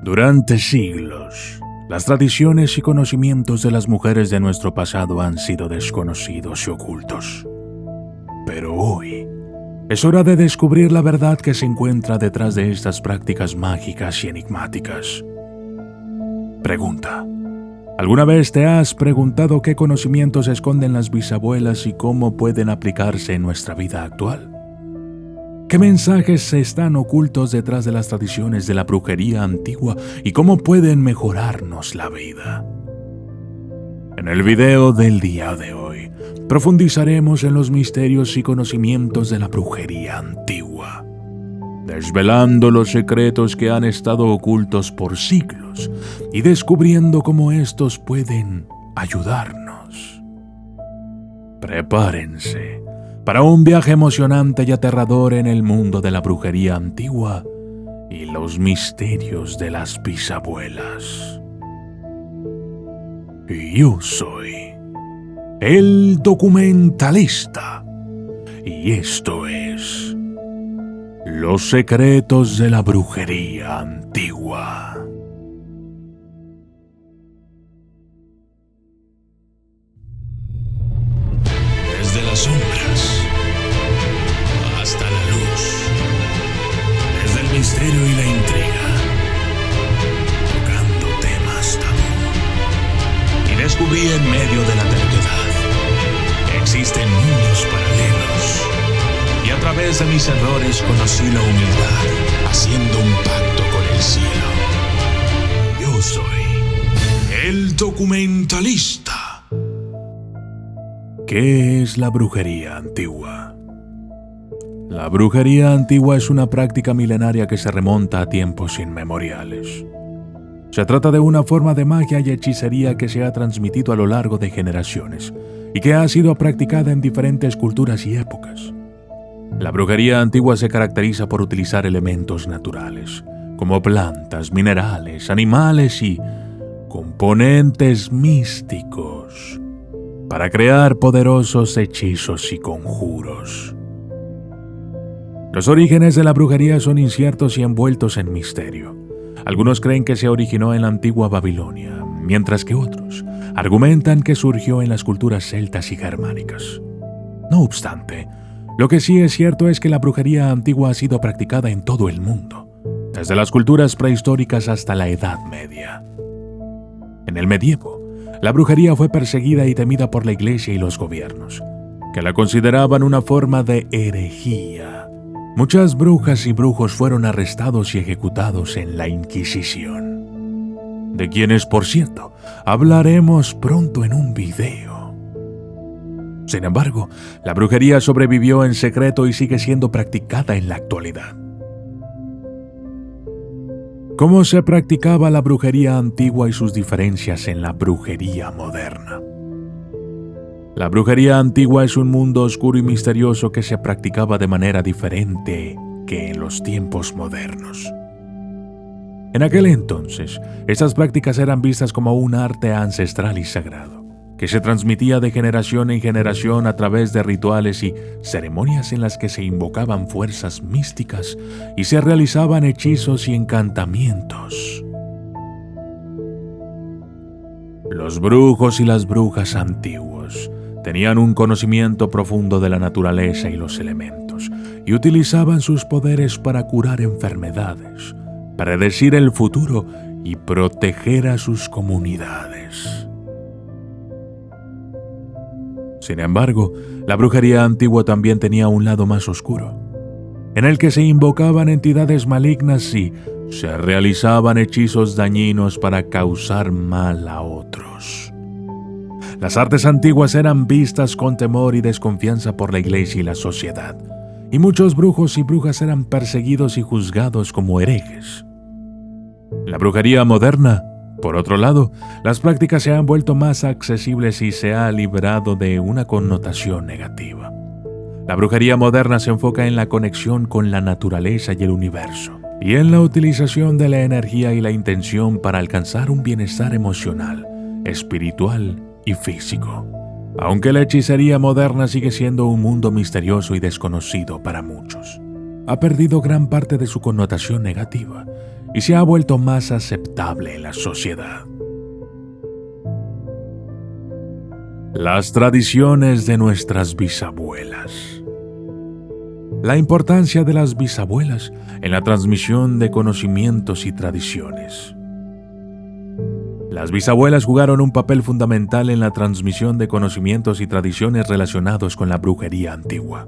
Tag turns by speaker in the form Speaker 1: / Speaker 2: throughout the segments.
Speaker 1: Durante siglos, las tradiciones y conocimientos de las mujeres de nuestro pasado han sido desconocidos y ocultos. Pero hoy, es hora de descubrir la verdad que se encuentra detrás de estas prácticas mágicas y enigmáticas. Pregunta: ¿alguna vez te has preguntado qué conocimientos esconden las bisabuelas y cómo pueden aplicarse en nuestra vida actual? ¿Qué mensajes están ocultos detrás de las tradiciones de la brujería antigua y cómo pueden mejorarnos la vida? En el video del día de hoy, profundizaremos en los misterios y conocimientos de la brujería antigua, desvelando los secretos que han estado ocultos por siglos y descubriendo cómo estos pueden ayudarnos. Prepárense para un viaje emocionante y aterrador en el mundo de la brujería antigua y los misterios de las bisabuelas. Yo soy el documentalista y esto es Los secretos de la brujería antigua. Desde las sombras hasta la luz, desde el misterio y la intriga, tocando temas tabú. Y descubrí en medio de la terquedad que existen mundos paralelos. Y a través de mis errores conocí la humildad, haciendo un pacto con el cielo. Yo soy el documentalista. ¿Qué es la brujería antigua? La brujería antigua es una práctica milenaria que se remonta a tiempos inmemoriales. Se trata de una forma de magia y hechicería que se ha transmitido a lo largo de generaciones y que ha sido practicada en diferentes culturas y épocas. La brujería antigua se caracteriza por utilizar elementos naturales, como plantas, minerales, animales y componentes místicos, para crear poderosos hechizos y conjuros. Los orígenes de la brujería son inciertos y envueltos en misterio. Algunos creen que se originó en la antigua Babilonia, mientras que otros argumentan que surgió en las culturas celtas y germánicas. No obstante, lo que sí es cierto es que la brujería antigua ha sido practicada en todo el mundo, desde las culturas prehistóricas hasta la Edad Media. En el medievo, la brujería fue perseguida y temida por la Iglesia y los gobiernos, que la consideraban una forma de herejía. Muchas brujas y brujos fueron arrestados y ejecutados en la Inquisición, de quienes, por cierto, hablaremos pronto en un video. Sin embargo, la brujería sobrevivió en secreto y sigue siendo practicada en la actualidad. ¿Cómo se practicaba la brujería antigua y sus diferencias en la brujería moderna? La brujería antigua es un mundo oscuro y misterioso que se practicaba de manera diferente que en los tiempos modernos. En aquel entonces, estas prácticas eran vistas como un arte ancestral y sagrado, que se transmitía de generación en generación a través de rituales y ceremonias en las que se invocaban fuerzas místicas y se realizaban hechizos y encantamientos. Los brujos y las brujas antiguos tenían un conocimiento profundo de la naturaleza y los elementos y utilizaban sus poderes para curar enfermedades, predecir el futuro y proteger a sus comunidades. Sin embargo, la brujería antigua también tenía un lado más oscuro, en el que se invocaban entidades malignas y se realizaban hechizos dañinos para causar mal a otros. Las artes antiguas eran vistas con temor y desconfianza por la Iglesia y la sociedad, y muchos brujos y brujas eran perseguidos y juzgados como herejes. La brujería moderna, por otro lado, las prácticas se han vuelto más accesibles y se ha librado de una connotación negativa. La brujería moderna se enfoca en la conexión con la naturaleza y el universo, y en la utilización de la energía y la intención para alcanzar un bienestar emocional, espiritual y físico. Aunque la hechicería moderna sigue siendo un mundo misterioso y desconocido para muchos, ha perdido gran parte de su connotación negativa y se ha vuelto más aceptable en la sociedad. Las tradiciones de nuestras bisabuelas. La importancia de las bisabuelas en la transmisión de conocimientos y tradiciones. Las bisabuelas jugaron un papel fundamental en la transmisión de conocimientos y tradiciones relacionados con la brujería antigua.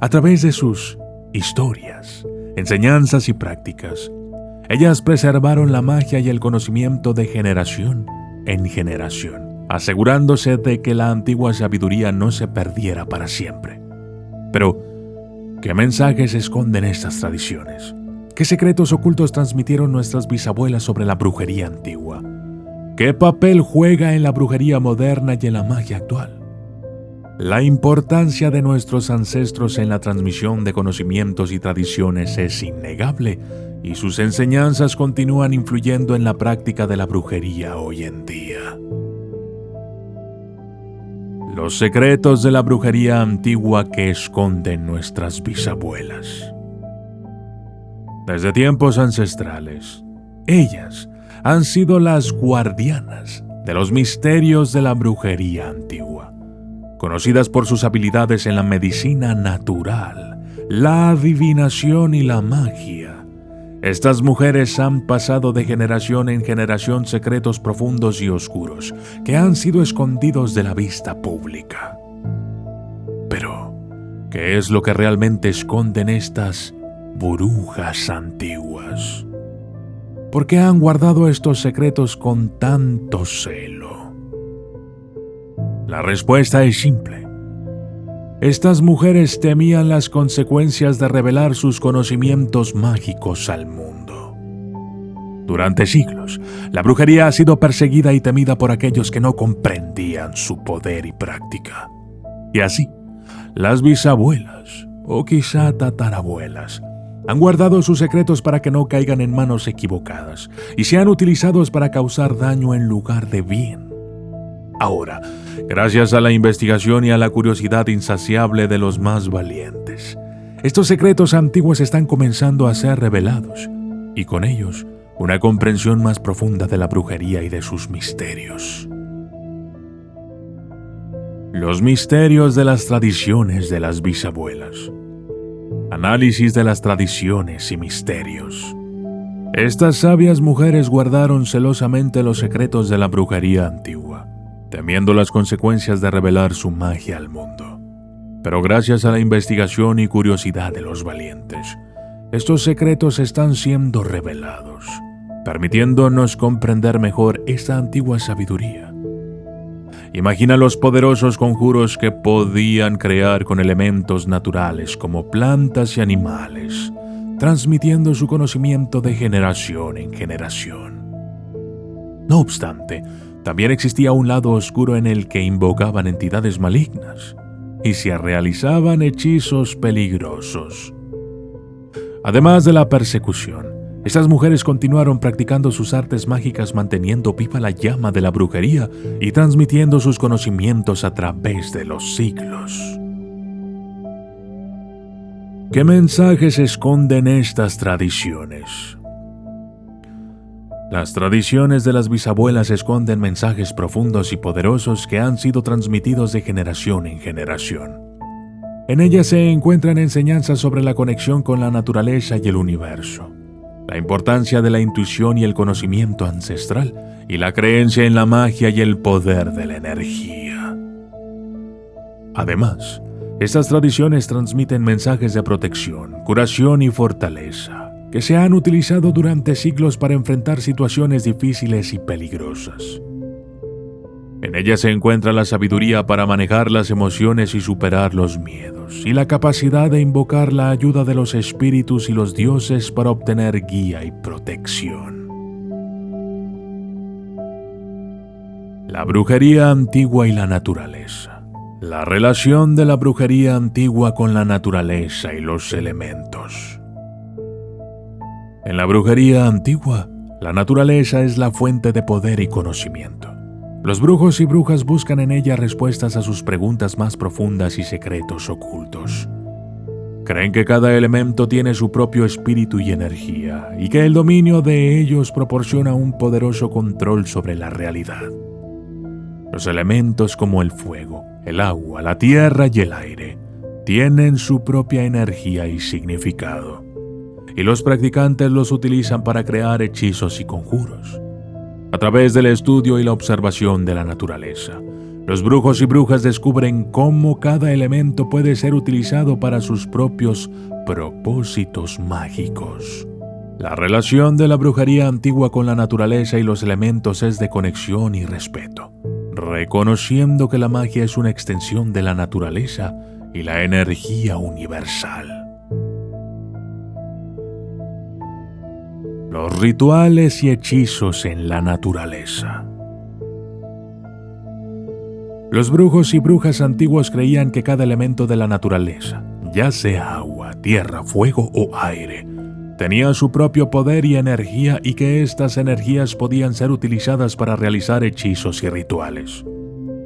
Speaker 1: A través de sus historias, enseñanzas y prácticas, ellas preservaron la magia y el conocimiento de generación en generación, asegurándose de que la antigua sabiduría no se perdiera para siempre. Pero, ¿qué mensajes esconden estas tradiciones? ¿Qué secretos ocultos transmitieron nuestras bisabuelas sobre la brujería antigua? ¿Qué papel juega en la brujería moderna y en la magia actual? La importancia de nuestros ancestros en la transmisión de conocimientos y tradiciones es innegable, y sus enseñanzas continúan influyendo en la práctica de la brujería hoy en día. Los secretos de la brujería antigua que esconden nuestras bisabuelas. Desde tiempos ancestrales, ellas han sido las guardianas de los misterios de la brujería antigua, conocidas por sus habilidades en la medicina natural, la adivinación y la magia. Estas mujeres han pasado de generación en generación secretos profundos y oscuros que han sido escondidos de la vista pública. Pero, ¿qué es lo que realmente esconden estas brujas antiguas? ¿Por qué han guardado estos secretos con tanto celo? La respuesta es simple. Estas mujeres temían las consecuencias de revelar sus conocimientos mágicos al mundo. Durante siglos, la brujería ha sido perseguida y temida por aquellos que no comprendían su poder y práctica. Y así, las bisabuelas, o quizá tatarabuelas, han guardado sus secretos para que no caigan en manos equivocadas y sean utilizados para causar daño en lugar de bien. Ahora, gracias a la investigación y a la curiosidad insaciable de los más valientes, estos secretos antiguos están comenzando a ser revelados, y con ellos, una comprensión más profunda de la brujería y de sus misterios. Los misterios de las tradiciones de las bisabuelas. Análisis de las tradiciones y misterios. Estas sabias mujeres guardaron celosamente los secretos de la brujería antigua, temiendo las consecuencias de revelar su magia al mundo. Pero gracias a la investigación y curiosidad de los valientes, estos secretos están siendo revelados, permitiéndonos comprender mejor esta antigua sabiduría. Imagina los poderosos conjuros que podían crear con elementos naturales como plantas y animales, transmitiendo su conocimiento de generación en generación. No obstante, también existía un lado oscuro en el que invocaban entidades malignas y se realizaban hechizos peligrosos. Además de la persecución, estas mujeres continuaron practicando sus artes mágicas, manteniendo viva la llama de la brujería y transmitiendo sus conocimientos a través de los siglos. ¿Qué mensajes esconden estas tradiciones? Las tradiciones de las bisabuelas esconden mensajes profundos y poderosos que han sido transmitidos de generación en generación. En ellas se encuentran enseñanzas sobre la conexión con la naturaleza y el universo, la importancia de la intuición y el conocimiento ancestral, y la creencia en la magia y el poder de la energía. Además, estas tradiciones transmiten mensajes de protección, curación y fortaleza, que se han utilizado durante siglos para enfrentar situaciones difíciles y peligrosas. En ellas se encuentra la sabiduría para manejar las emociones y superar los miedos, y la capacidad de invocar la ayuda de los espíritus y los dioses para obtener guía y protección. La brujería antigua y la naturaleza. La relación de la brujería antigua con la naturaleza y los elementos. En la brujería antigua, la naturaleza es la fuente de poder y conocimiento. Los brujos y brujas buscan en ella respuestas a sus preguntas más profundas y secretos ocultos. Creen que cada elemento tiene su propio espíritu y energía, y que el dominio de ellos proporciona un poderoso control sobre la realidad. Los elementos como el fuego, el agua, la tierra y el aire tienen su propia energía y significado, y los practicantes los utilizan para crear hechizos y conjuros. A través del estudio y la observación de la naturaleza, los brujos y brujas descubren cómo cada elemento puede ser utilizado para sus propios propósitos mágicos. La relación de la brujería antigua con la naturaleza y los elementos es de conexión y respeto, reconociendo que la magia es una extensión de la naturaleza y la energía universal. Los rituales y hechizos en la naturaleza. Los brujos y brujas antiguos creían que cada elemento de la naturaleza, ya sea agua, tierra, fuego o aire, tenía su propio poder y energía, y que estas energías podían ser utilizadas para realizar hechizos y rituales.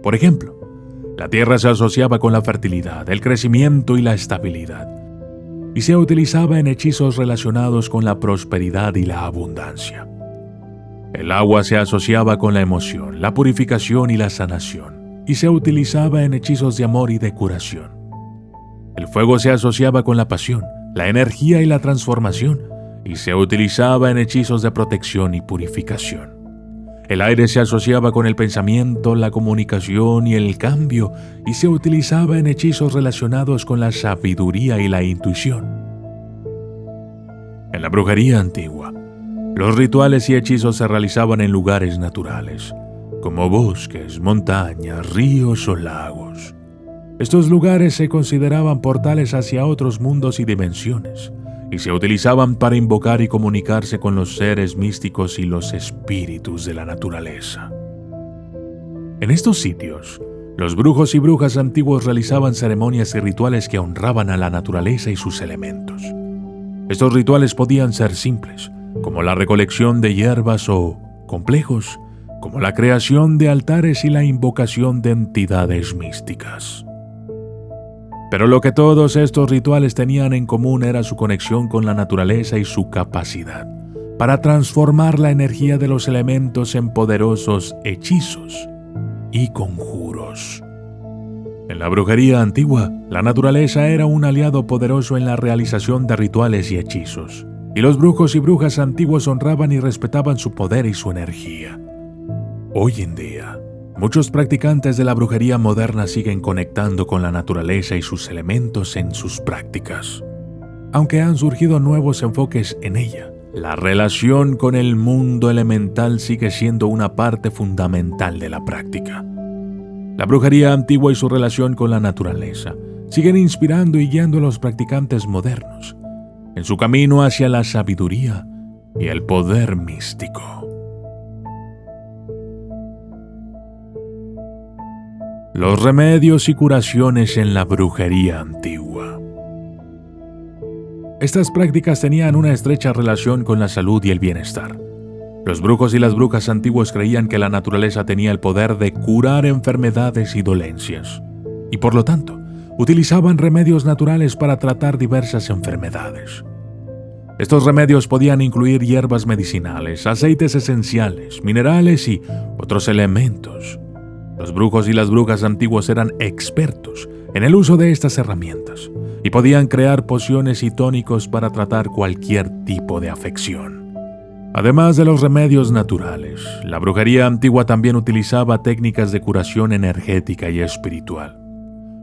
Speaker 1: Por ejemplo, la tierra se asociaba con la fertilidad, el crecimiento y la estabilidad, y se utilizaba en hechizos relacionados con la prosperidad y la abundancia. El agua se asociaba con la emoción, la purificación y la sanación, y se utilizaba en hechizos de amor y de curación. El fuego se asociaba con la pasión, la energía y la transformación, y se utilizaba en hechizos de protección y purificación. El aire se asociaba con el pensamiento, la comunicación y el cambio, y se utilizaba en hechizos relacionados con la sabiduría y la intuición. En la brujería antigua, los rituales y hechizos se realizaban en lugares naturales, como bosques, montañas, ríos o lagos. Estos lugares se consideraban portales hacia otros mundos y dimensiones, y se utilizaban para invocar y comunicarse con los seres místicos y los espíritus de la naturaleza. En estos sitios, los brujos y brujas antiguos realizaban ceremonias y rituales que honraban a la naturaleza y sus elementos. Estos rituales podían ser simples, como la recolección de hierbas, o complejos, como la creación de altares y la invocación de entidades místicas. Pero lo que todos estos rituales tenían en común era su conexión con la naturaleza y su capacidad para transformar la energía de los elementos en poderosos hechizos y conjuros. En la brujería antigua, la naturaleza era un aliado poderoso en la realización de rituales y hechizos, y los brujos y brujas antiguos honraban y respetaban su poder y su energía. Hoy en día, muchos practicantes de la brujería moderna siguen conectando con la naturaleza y sus elementos en sus prácticas. Aunque han surgido nuevos enfoques en ella, la relación con el mundo elemental sigue siendo una parte fundamental de la práctica. La brujería antigua y su relación con la naturaleza siguen inspirando y guiando a los practicantes modernos en su camino hacia la sabiduría y el poder místico. Los remedios y curaciones en la brujería antigua. Estas prácticas tenían una estrecha relación con la salud y el bienestar. Los brujos y las brujas antiguos creían que la naturaleza tenía el poder de curar enfermedades y dolencias, y por lo tanto, utilizaban remedios naturales para tratar diversas enfermedades. Estos remedios podían incluir hierbas medicinales, aceites esenciales, minerales y otros elementos. Los brujos y las brujas antiguos eran expertos en el uso de estas herramientas y podían crear pociones y tónicos para tratar cualquier tipo de afección. Además de los remedios naturales, la brujería antigua también utilizaba técnicas de curación energética y espiritual.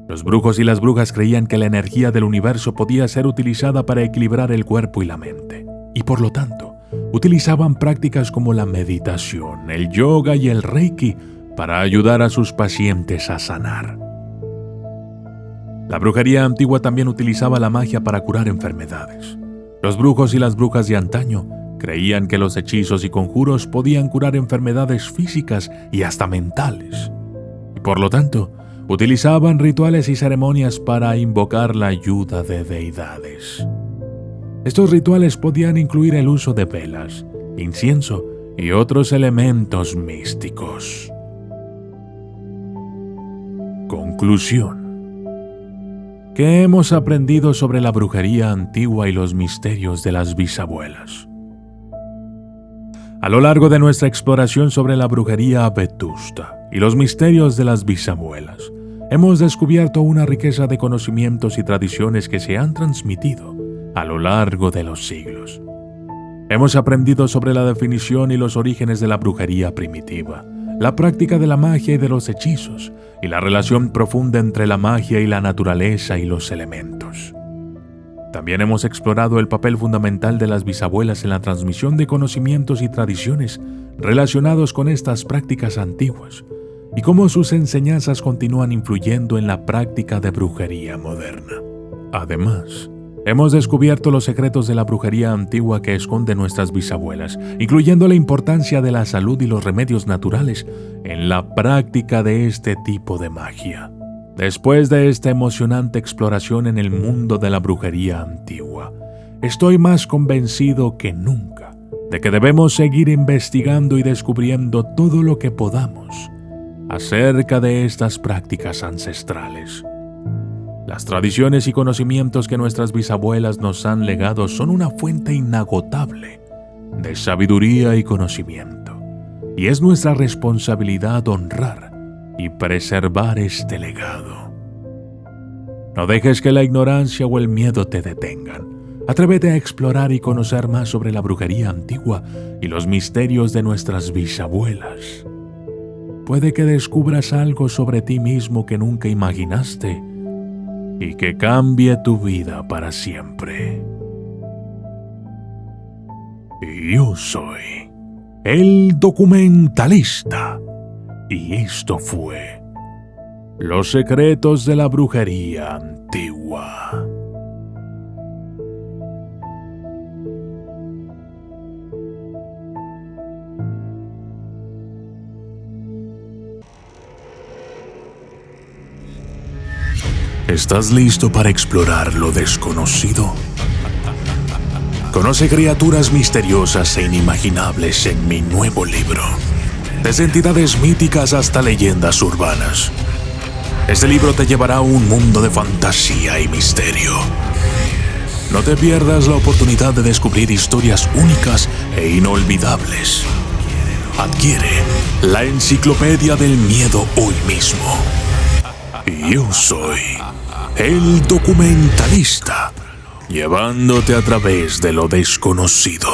Speaker 1: Los brujos y las brujas creían que la energía del universo podía ser utilizada para equilibrar el cuerpo y la mente, y por lo tanto, utilizaban prácticas como la meditación, el yoga y el reiki para ayudar a sus pacientes a sanar. La brujería antigua también utilizaba la magia para curar enfermedades. Los brujos y las brujas de antaño creían que los hechizos y conjuros podían curar enfermedades físicas y hasta mentales, y por lo tanto, utilizaban rituales y ceremonias para invocar la ayuda de deidades. Estos rituales podían incluir el uso de velas, incienso y otros elementos místicos. Conclusión. ¿Qué hemos aprendido sobre la brujería antigua y los misterios de las bisabuelas? A lo largo de nuestra exploración sobre la brujería vetusta y los misterios de las bisabuelas, hemos descubierto una riqueza de conocimientos y tradiciones que se han transmitido a lo largo de los siglos. Hemos aprendido sobre la definición y los orígenes de la brujería primitiva, la práctica de la magia y de los hechizos, y la relación profunda entre la magia y la naturaleza y los elementos. También hemos explorado el papel fundamental de las bisabuelas en la transmisión de conocimientos y tradiciones relacionados con estas prácticas antiguas, y cómo sus enseñanzas continúan influyendo en la práctica de brujería moderna. Además, hemos descubierto los secretos de la brujería antigua que esconden nuestras bisabuelas, incluyendo la importancia de la salud y los remedios naturales en la práctica de este tipo de magia. Después de esta emocionante exploración en el mundo de la brujería antigua, estoy más convencido que nunca de que debemos seguir investigando y descubriendo todo lo que podamos acerca de estas prácticas ancestrales. Las tradiciones y conocimientos que nuestras bisabuelas nos han legado son una fuente inagotable de sabiduría y conocimiento, y es nuestra responsabilidad honrar y preservar este legado. No dejes que la ignorancia o el miedo te detengan. Atrévete a explorar y conocer más sobre la brujería antigua y los misterios de nuestras bisabuelas. Puede que descubras algo sobre ti mismo que nunca imaginaste y que cambie tu vida para siempre. Yo soy el documentalista y esto fue Los secretos de la brujería antigua. ¿Estás listo para explorar lo desconocido? Conoce criaturas misteriosas e inimaginables en mi nuevo libro, desde entidades míticas hasta leyendas urbanas. Este libro te llevará a un mundo de fantasía y misterio. No te pierdas la oportunidad de descubrir historias únicas e inolvidables. Adquiere la Enciclopedia del Miedo hoy mismo. Yo soy el documentalista, llevándote a través de lo desconocido.